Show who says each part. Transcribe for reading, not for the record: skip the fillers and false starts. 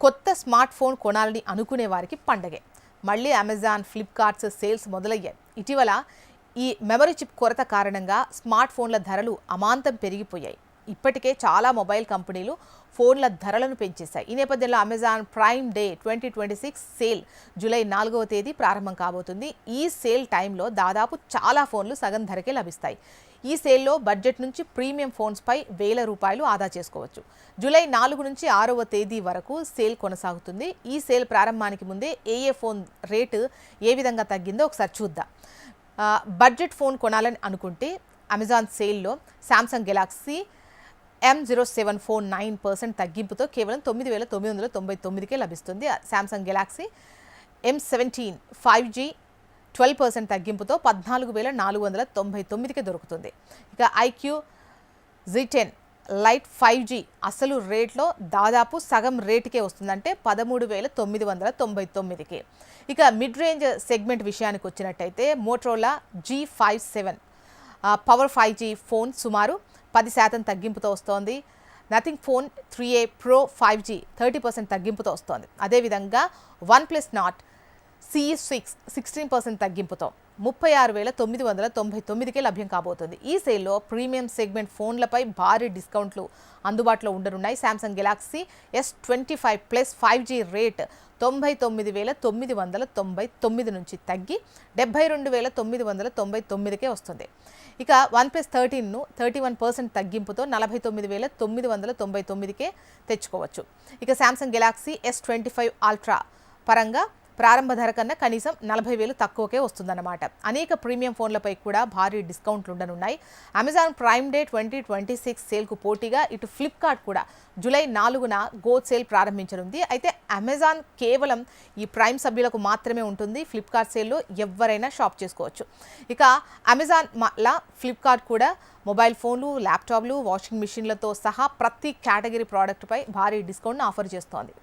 Speaker 1: కొత్త smart phone కొనాలని అనుకునే వారికి పండగే. మళ్ళీ అమెజాన్, ఫ్లిప్కార్ట్స్ సేల్స్ మొదలయ్యాయి. ఇటీవల ఈ మెమరీ చిప్ కొరత కారణంగా స్మార్ట్ ఫోన్ల ధరలు అమాంతం పెరిగిపోయాయి. ఇప్పటికే చాలా మొబైల్ కంపెనీలు ఫోన్ల ధరలను పెంచేశాయి. ఈ నేపథ్యంలో Amazon prime day 2026 sale July 4వ తేదీ ప్రారంభం కాబోతుంది. ఈ సేల్ టైంలో దాదాపు చాలా ఫోన్లు సగం ధరకే లభిస్తాయి. ఈ సేల్లో బడ్జెట్ నుంచి ప్రీమియం ఫోన్స్పై ₹1000 ఆదా చేసుకోవచ్చు. జూలై 4 నుంచి 6వ తేదీ వరకు సేల్ కొనసాగుతుంది. ఈ సేల్ ప్రారంభానికి ముందే ఏ ఫోన్ రేటు ఏ విధంగా తగ్గిందో ఒకసారి చూద్దాం. బడ్జెట్ ఫోన్ కొనాలని అనుకుంటే అమెజాన్ సేల్లో శాంసంగ్ గెలాక్సీ M07 ఫోన్ 9% తగ్గింపుతో కేవలం 9,999కే లభిస్తుంది. శాంసంగ్ గెలాక్సీ M17 5G 12% తగ్గింపుతో 14,499కే దొరుకుతుంది. ఇక ఐక్యూ Z10 లైట్ 5G అసలు రేట్లో దాదాపు సగం రేటుకే వస్తుందంటే 13,999కే. ఇక మిడ్ రేంజ్ సెగ్మెంట్ విషయానికి వచ్చినట్టయితే Motorola G57 power 5G phone సుమారు 10% తగ్గింపుతో వస్తోంది. Nothing phone 3A Pro 5G 30% తగ్గింపుతో వస్తోంది. అదేవిధంగా OnePlus Nord CE6 16% తగ్గింపుతో 36,999కే లభ్యం కాబోతుంది. ఈ సేల్లో ప్రీమియం సెగ్మెంట్ ఫోన్లపై భారీ డిస్కౌంట్లు అందుబాటులో ఉండనున్నాయి. Samsung Galaxy S25 plus 5G rate 99,999 నుంచి తగ్గి 72,999కే వస్తుంది. ఇక OnePlus 13ను 31% తగ్గింపుతో 49,999కే తెచ్చుకోవచ్చు. ఇక శాంసంగ్ గెలాక్సీ S25 అల్ట్రా పరంగా ప్రారంభ ధర కన్నా కనీసం 40,000 తక్కువకే వస్తుందన్నమాట. అనేక ప్రీమియం ఫోన్లపై కూడా భారీ డిస్కౌంట్లు ఉండనున్నాయి. అమెజాన్ ప్రైమ్ డే 2026 సేల్కు పోటీగా ఇటు ఫ్లిప్కార్ట్ కూడా జూలై 4న గో సేల్ ప్రారంభించనుంది. అయితే అమెజాన్ కేవలం ఈ ప్రైమ్ సభ్యులకు మాత్రమే ఉంటుంది. ఫ్లిప్కార్ట్ సేల్లో ఎవరైనా షాప్ చేసుకోవచ్చు. ఇక అమెజాన్ లా ఫ్లిప్కార్ట్ కూడా మొబైల్ ఫోన్లు, ల్యాప్టాప్లు, వాషింగ్ మిషన్లతో సహా ప్రతి కేటగిరీ ప్రోడక్ట్పై భారీ డిస్కౌంట్ను ఆఫర్ చేస్తోంది.